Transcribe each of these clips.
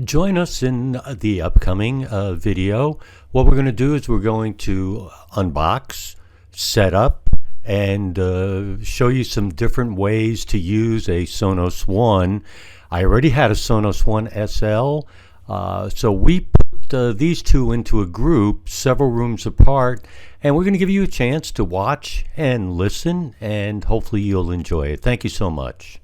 Join us in the upcoming video. What we're going to do is we're going to unbox, set up, and show you some different ways to use a Sonos One. I already had a Sonos One SL, so we put these two into a group several rooms apart, and we're going to give you a chance to watch and listen, and hopefully you'll enjoy it. Thank you so much.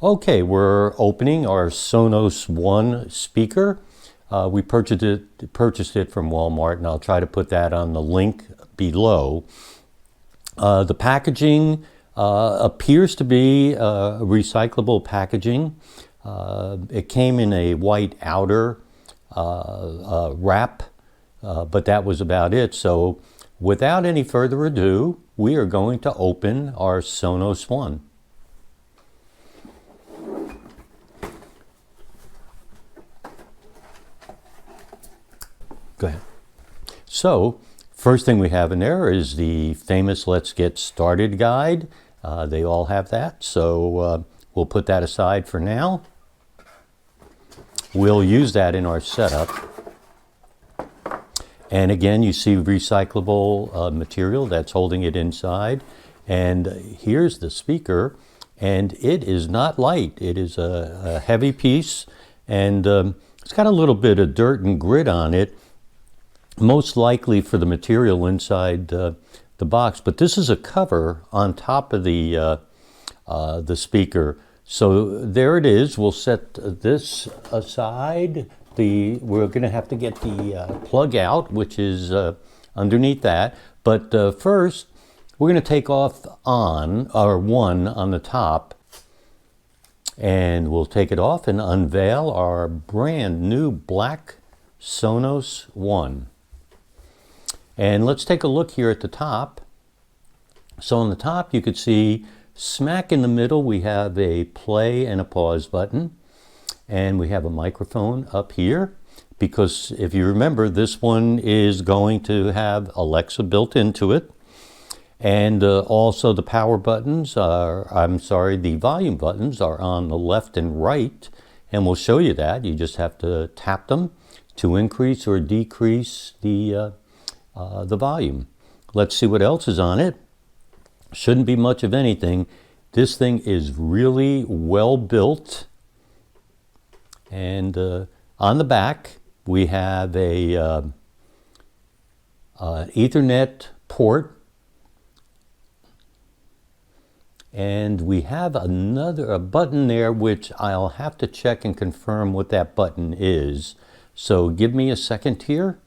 Okay, we're opening our Sonos One speaker. We purchased it from Walmart, and I'll try to put that on the link below. The packaging appears to be recyclable packaging. It came in a white outer wrap, but that was about it. So without any further ado, we are going to open our Sonos One. Go ahead. So, first thing we have in there is the famous Let's Get Started guide. They all have that, so we'll put that aside for now. We'll use that in our setup. And again, you see recyclable material that's holding it inside. And here's the speaker, and it is not light. It is a heavy piece, and it's got a little bit of dirt and grit on it, most likely for the material inside the box. But this is a cover on top of the speaker. So there it is. We'll set this aside. We're going to have to get the plug out, which is underneath that. But first, we're going to take off one on the top, and we'll take it off and unveil our brand new black Sonos One. And let's take a look here at the top. So on the top, you could see smack in the middle, we have a play and a pause button. And we have a microphone up here, because if you remember, this one is going to have Alexa built into it. And also the power buttons the volume buttons are on the left and right. And we'll show you that. You just have to tap them to increase or decrease the volume. Let's see what else is on it. Shouldn't be much of anything. This thing is really well built. And on the back, we have a Ethernet port. And we have a button there, which I'll have to check and confirm what that button is. So give me a second here.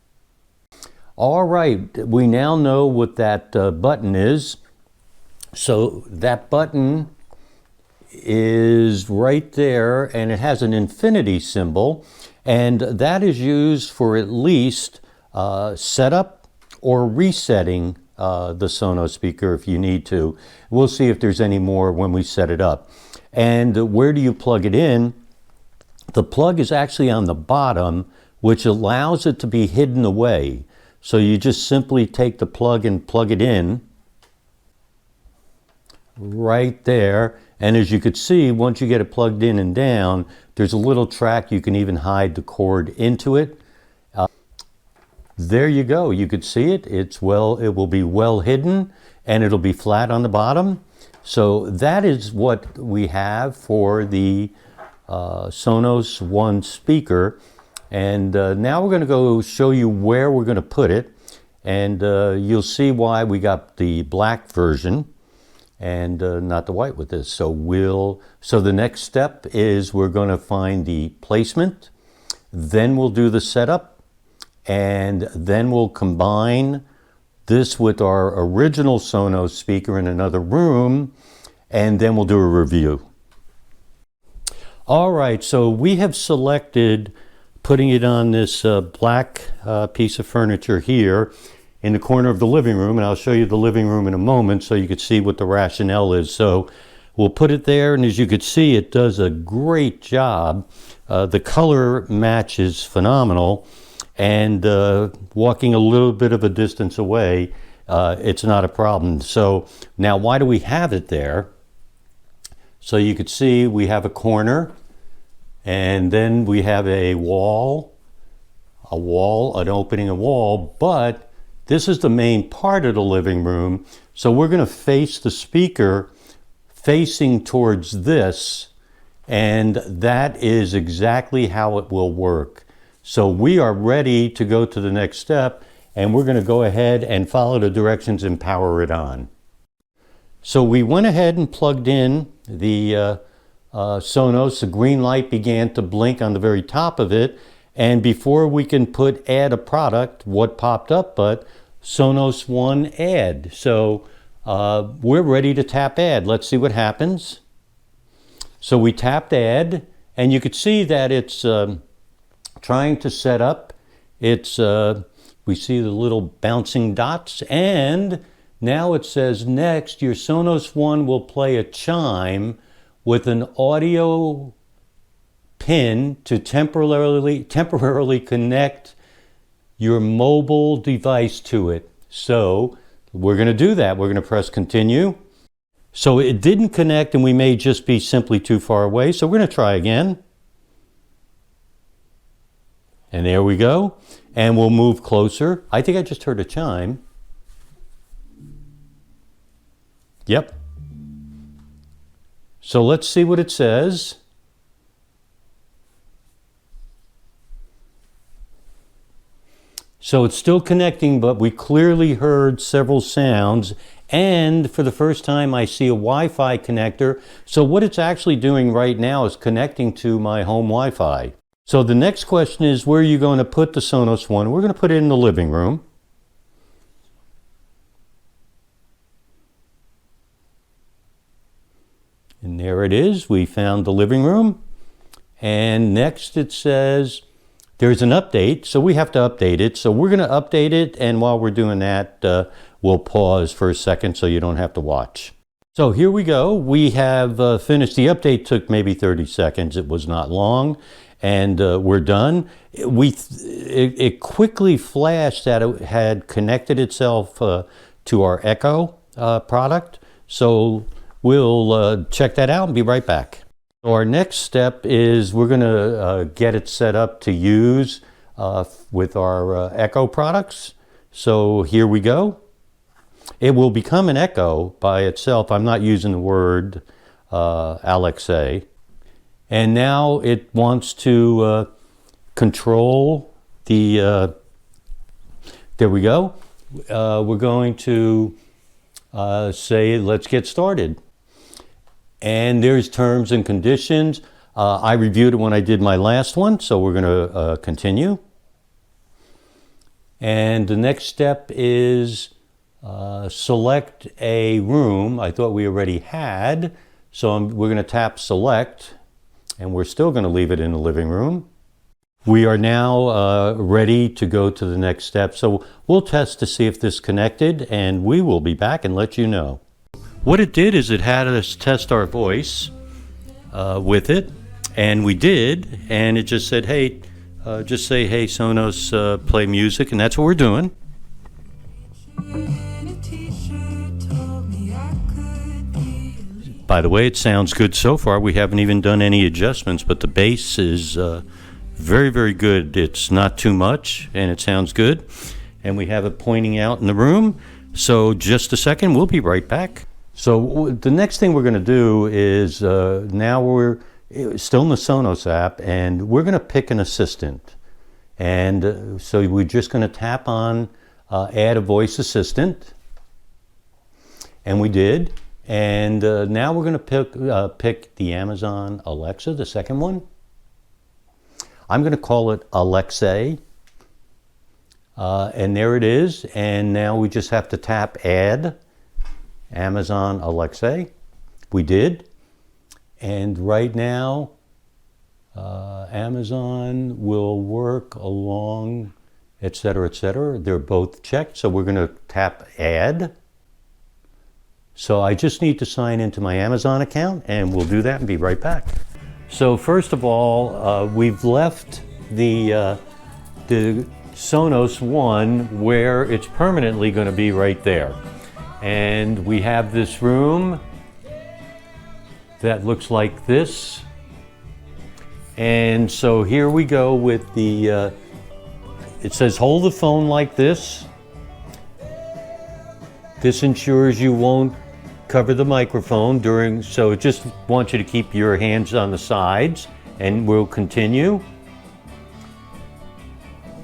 All right, we now know what that button is. So that button is right there, and it has an infinity symbol, and that is used for at least setup or resetting the Sonos speaker if you need to. We'll see if there's any more when we set it up. And where do you plug it in? The plug is actually on the bottom, which allows it to be hidden away. So you just simply take the plug and plug it in right there. And as you could see, once you get it plugged in and down, there's a little track. You can even hide the cord into it. There you go. You could see it. It will be well hidden, and it'll be flat on the bottom. So that is what we have for the Sonos One speaker. And now we're going to go show you where we're going to put it. And you'll see why we got the black version and not the white with this. So the next step is we're going to find the placement. Then we'll do the setup. And then we'll combine this with our original Sonos speaker in another room. And then we'll do a review. All right, so we have selected putting it on this black piece of furniture here in the corner of the living room, and I'll show you the living room in a moment so you can see what the rationale is. So we'll put it there, and as you can see, it does a great job. The color match is phenomenal, and walking a little bit of a distance away, it's not a problem. So now why do we have it there? So you could see we have a corner, and then we have an opening a wall, but this is the main part of the living room. So we're going to face the speaker facing towards this, and that is exactly how it will work. So we are ready to go to the next step, and we're going to go ahead and follow the directions and power it on. So we went ahead and plugged in the Sonos. The green light began to blink on the very top of it, and before we can add a product, what popped up but Sonos One Add. So we're ready to tap add. Let's see what happens. So we tapped add, and you could see that it's trying to set up. It's we see the little bouncing dots, and now it says next your Sonos One will play a chime with an audio pin to temporarily connect your mobile device to it. So we're going to do that. We're going to press continue. So it didn't connect, and we may just be simply too far away. So we're going to try again. And there we go. And we'll move closer. I think I just heard a chime. Yep. So let's see what it says. So it's still connecting, but we clearly heard several sounds. And for the first time, I see a Wi-Fi connector. So what it's actually doing right now is connecting to my home Wi-Fi. So the next question is, where are you going to put the Sonos One? We're going to put it in the living room. And there it is. We found the living room. And next it says there's an update. So we have to update it. So we're going to update it. And while we're doing that, we'll pause for a second so you don't have to watch. So here we go. We have finished. The update took maybe 30 seconds. It was not long. And we're done. It quickly flashed that it had connected itself to our Echo product. So we'll check that out and be right back. So our next step is we're going to get it set up to use with our Echo products. So here we go. It will become an Echo by itself. I'm not using the word Alexa. And now it wants to control the, there we go. We're going to say, let's get started. And there's terms and conditions. I reviewed it when I did my last one, so we're going to continue. And the next step is select a room. I thought we already had, so we're going to tap select, and we're still going to leave it in the living room. We are now ready to go to the next step. So we'll test to see if this connected, and we will be back and let you know. What it did is it had us test our voice with it, and we did, and it just said, hey, just say, hey, Sonos, play music, and that's what we're doing. By the way, it sounds good so far. We haven't even done any adjustments, but the bass is very, very good. It's not too much, and it sounds good. And we have it pointing out in the room. So just a second, we'll be right back. So the next thing we're going to do is now we're still in the Sonos app, and we're going to pick an assistant. And so we're just going to tap on add a voice assistant. And we did. And now we're going to pick the Amazon Alexa, the second one. I'm going to call it Alexa. And there it is. And now we just have to tap add Amazon Alexa. We did. And right now, Amazon will work along, etc., etc. They're both checked. So we're going to tap add. So I just need to sign into my Amazon account, and we'll do that and be right back. So first of all, we've left the Sonos One where it's permanently going to be right there. And we have this room that looks like this. And so here we go with the, it says hold the phone like this. This ensures you won't cover the microphone during, so it just wants you to keep your hands on the sides, and we'll continue.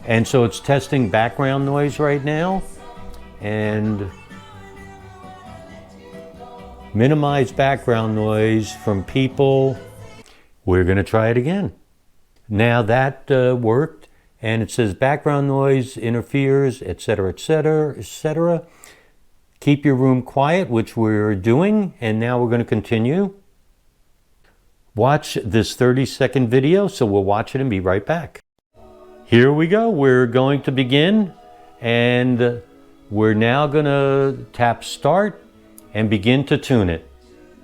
And so it's testing background noise right now, and minimize background noise from people. We're going to try it again. Now that worked, and it says background noise interferes, etc., etc., etc. Keep your room quiet, which we're doing, and now we're going to continue. Watch this 30-second video, so we'll watch it and be right back. Here we go. We're going to begin, and we're now going to tap start and begin to tune it.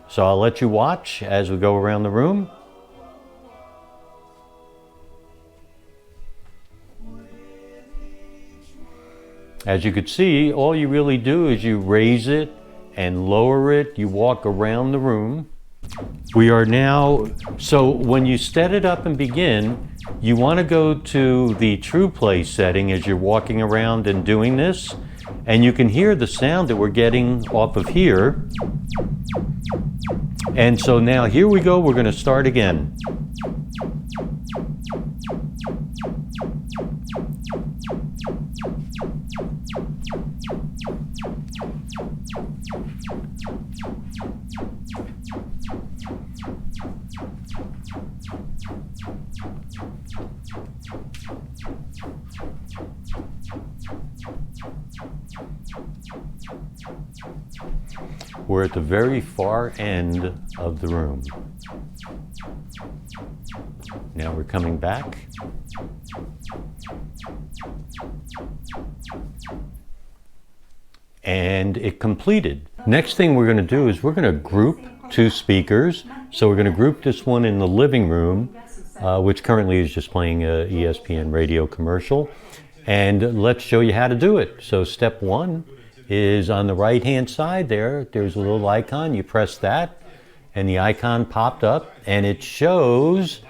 So I'll let you watch as we go around the room. As you could see, all you really do is you raise it and lower it. You walk around the room. We are now, so when you set it up and begin, you want to go to the true play setting as you're walking around and doing this. And you can hear the sound that we're getting off of here. And so now here we go, we're going to start again. We're at the very far end of the room. Now we're coming back. And it completed. Next thing we're going to do is we're going to group two speakers. So we're going to group this one in the living room, which currently is just playing an ESPN radio commercial. And let's show you how to do it. So step one is on the right hand side there. There's a little icon. You press that and the icon popped up and it shows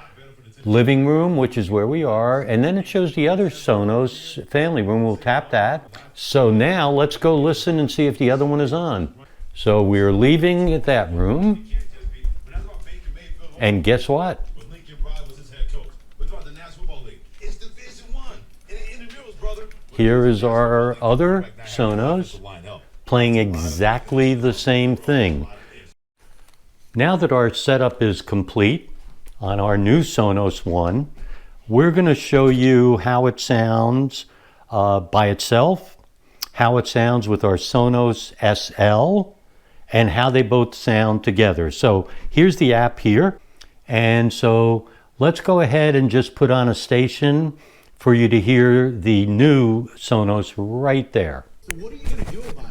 living room, which is where we are, and then it shows the other Sonos family room. We'll tap that. So now let's go listen and see if the other one is on. So we're leaving that room, and guess what? Here is our other Sonos playing exactly the same thing. Now that our setup is complete on our new Sonos One, we're going to show you how it sounds by itself, how it sounds with our Sonos SL, and how they both sound together. So here's the app here. And so let's go ahead and just put on a station for you to hear the new Sonos right there. So what are you going to do about it?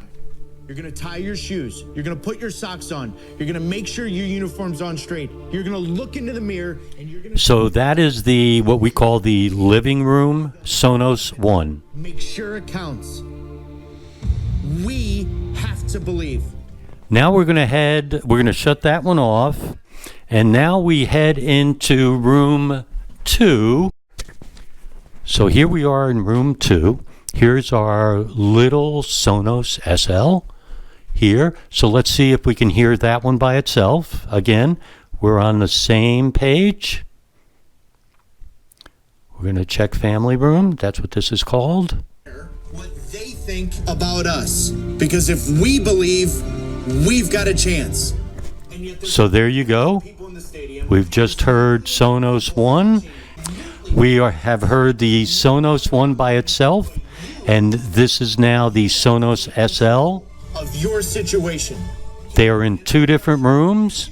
You're going to tie your shoes. You're going to put your socks on. You're going to make sure your uniform's on straight. You're going to look into the mirror and you're going to... So that is the what we call the living room Sonos One. Make sure it counts. We have to believe. Now we're going to shut that one off. And now we head into room 2. So here we are in room 2. Here's our little Sonos SL here. So let's see if we can hear that one by itself. Again, we're on the same page. We're going to check family room. That's what this is called. What they think about us. Because if we believe, we've got a chance. So there you go. We've just heard Sonos One. We have heard the Sonos One by itself, and this is now the Sonos SL. Of your situation. They are in 2 different rooms,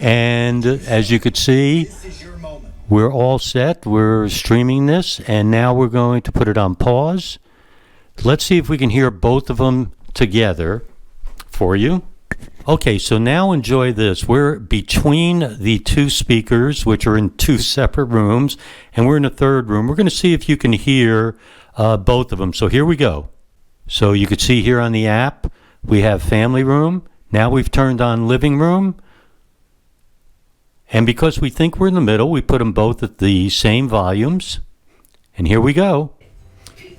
and as you could see, we're all set. We're streaming this, and now we're going to put it on pause. Let's see if we can hear both of them together for you. Okay, so now enjoy this. We're between the two speakers, which are in two separate rooms, and we're in a third room. We're going to see if you can hear both of them. So here we go. So you could see here on the app, we have family room. Now we've turned on living room. And because we think we're in the middle, we put them both at the same volumes. And here we go.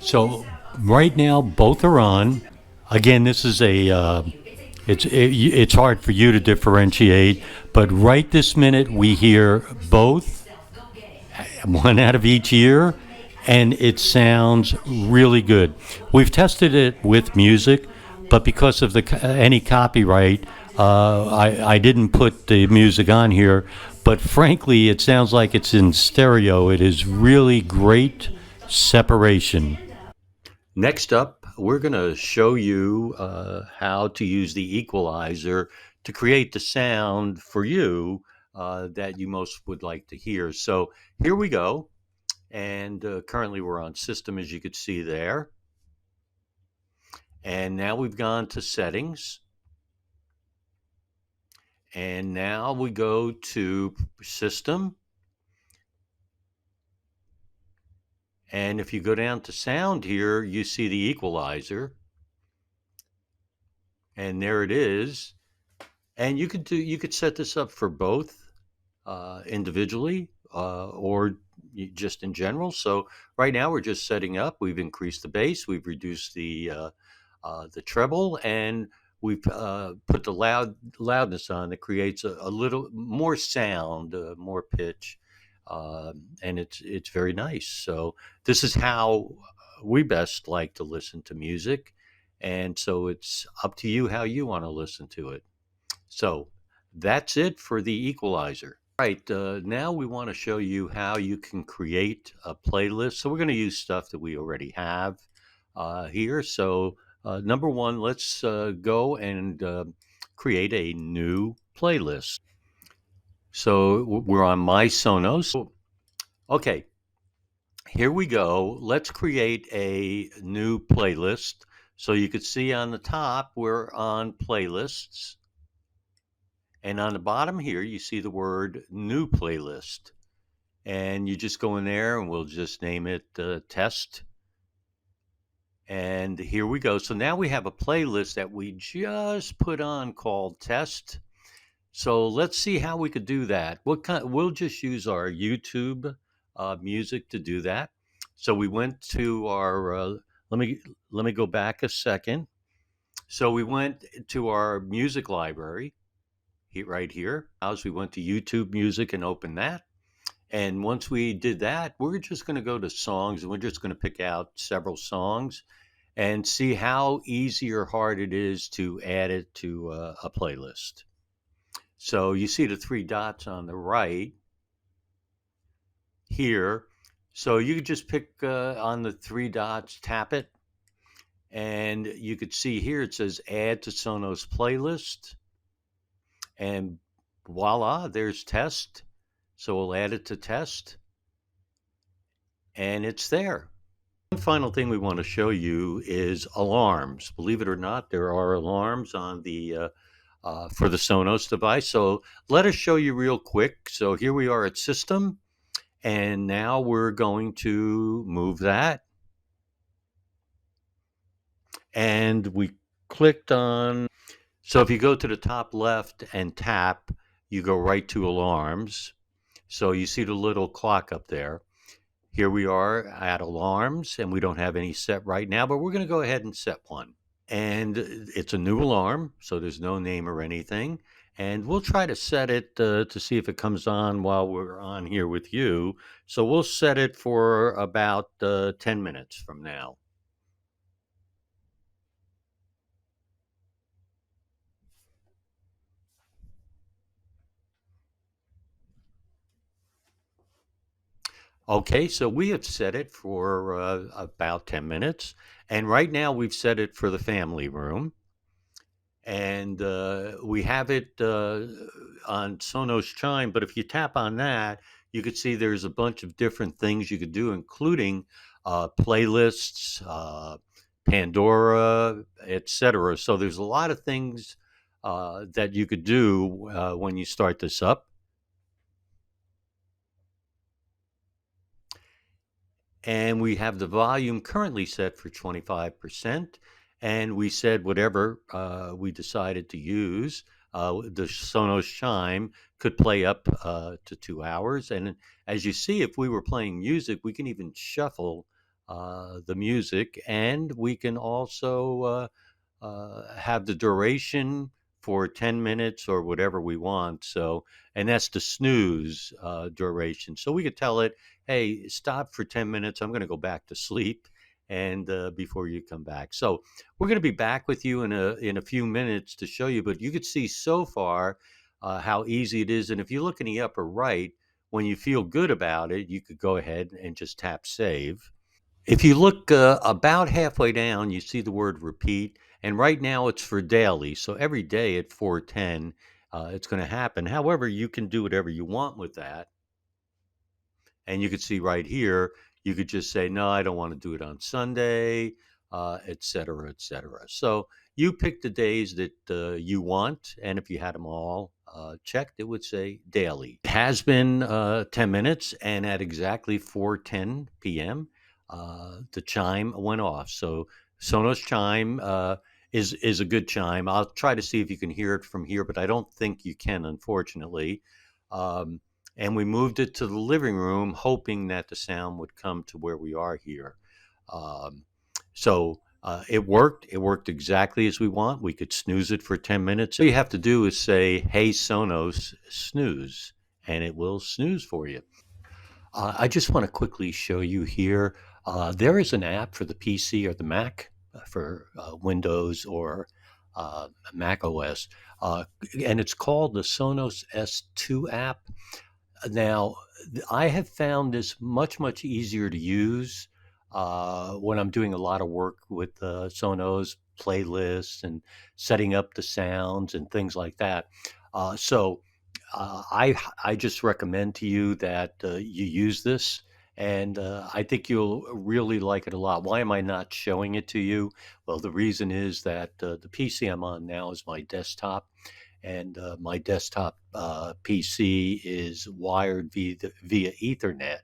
So right now, both are on. Again, this is it's hard for you to differentiate, but right this minute we hear both, one out of each ear, and it sounds really good. We've tested it with music, but because of any copyright, I didn't put the music on here. But frankly, it sounds like it's in stereo. It is really great separation. Next up, we're going to show you how to use the equalizer to create the sound for you that you most would like to hear. So here we go. And currently we're on system, as you could see there. And now we've gone to settings. And now we go to system. And if you go down to sound here, you see the equalizer. And there it is. And you could set this up for both individually or just in general. So right now we're just setting up. We've increased the bass, we've reduced the treble, and we've put the loudness on that creates a little more sound, more pitch, and it's very nice. So this is how we best like to listen to music, and so it's up to you how you want to listen to it. So that's it for the equalizer. Right, now we want to show you how you can create a playlist. So we're going to use stuff that we already have here. So number one, let's go and create a new playlist. So we're on My Sonos. Okay, here we go. Let's create a new playlist. So you could see on the top, we're on playlists. And on the bottom here, you see the word new playlist. And you just go in there and we'll just name it test. And here we go. So now we have a playlist that we just put on called test. So let's see how we could do that. We'll just use our YouTube music to do that. So we went to our, let me go back a second. So we went to our music library right here. As we went to YouTube music and opened that. And once we did that, we're just going to go to songs and we're just going to pick out several songs and see how easy or hard it is to add it to a playlist. So you see the three dots on the right here. So you could just pick on the three dots, tap it, and you could see here it says add to Sonos playlist. And voila, there's test. So we'll add it to test. And it's there. One final thing we want to show you is alarms. Believe it or not, there are alarms on the for the Sonos device. So let us show you real quick. So here we are at system. And now we're going to move that. And we clicked on. So if you go to the top left and tap, you go right to alarms. So you see the little clock up there. Here we are at alarms, and we don't have any set right now, but we're going to go ahead and set one. And it's a new alarm, so there's no name or anything. And we'll try to set it to see if it comes on while we're on here with you. So we'll set it for about 10 minutes from now. Okay, so we have set it for about 10 minutes. And right now we've set it for the family room. And we have it on Sonos Chime. But if you tap on that, you could see there's a bunch of different things you could do, including playlists, Pandora, etc. So there's a lot of things that you could do when you start this up. And we have the volume currently set for 25%. And we said whatever we decided to use. The Sonos chime could play up to 2 hours. And as you see, if we were playing music, we can even shuffle the music, and we can also have the duration for 10 minutes or whatever we want. So, and that's the snooze duration. So we could tell it, hey, stop for 10 minutes. I'm going to go back to sleep, and before you come back. So we're going to be back with you in a few minutes to show you, but you could see so far how easy it is. And if you look in the upper right, when you feel good about it, you could go ahead and just tap save. If you look about halfway down, you see the word repeat. And right now it's for daily. So every day at 4:10, it's going to happen. However, you can do whatever you want with that. And you can see right here, you could just say, no, I don't want to do it on Sunday, et cetera, et cetera. So you pick the days that you want. And if you had them all checked, it would say daily. It has been 10 minutes, and at exactly 4:10 p.m., the chime went off. So Sonos chime is a good chime. I'll try to see if you can hear it from here, but I don't think you can, unfortunately. Um, and we moved it to the living room, hoping that the sound would come to where we are here. Um, so it worked. It worked exactly as we want. We could snooze it for 10 minutes. All you have to do is say, hey, Sonos, snooze, and it will snooze for you. I just want to quickly show you here. There is an app for the PC or the Mac, for Windows or Mac OS, and it's called the Sonos S2 app. Now, I have found this much, much easier to use when I'm doing a lot of work with Sonos playlists and setting up the sounds and things like that. So I just recommend to you that you use this, and I think you'll really like it a lot. Why am I not showing it to you? Well, the reason is that the PC I'm on now is my desktop, and my desktop PC is wired via Ethernet,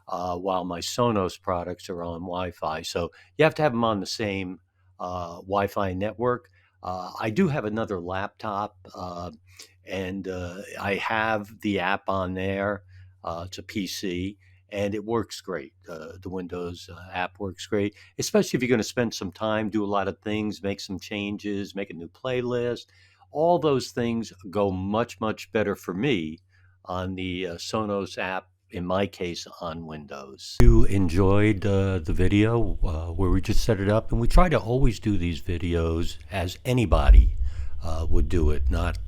while my Sonos products are on Wi-Fi. So you have to have them on the same Wi-Fi network. I do have another laptop, and I have the app on there. It's a PC, and it works great. The Windows app works great, especially if you're going to spend some time, do a lot of things, make some changes, make a new playlist. All those things go much, much better for me on the Sonos app, in my case, on Windows. You enjoyed the video where we just set it up, and we try to always do these videos as anybody would do it, not,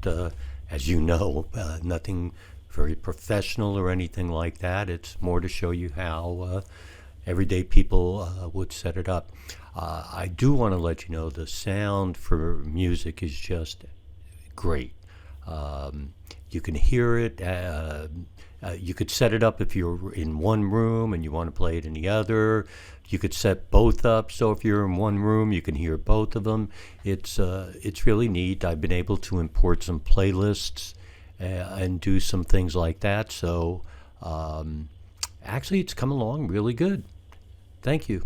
as you know, nothing very professional or anything like that. It's more to show you how everyday people would set it up. I do want to let you know the sound for music is just great. You can hear it. You could set it up if you're in one room and you want to play it in the other. You could set both up, so if you're in one room, you can hear both of them. It's really neat. I've been able to import some playlists and do some things like that. So actually, it's come along really good. Thank you.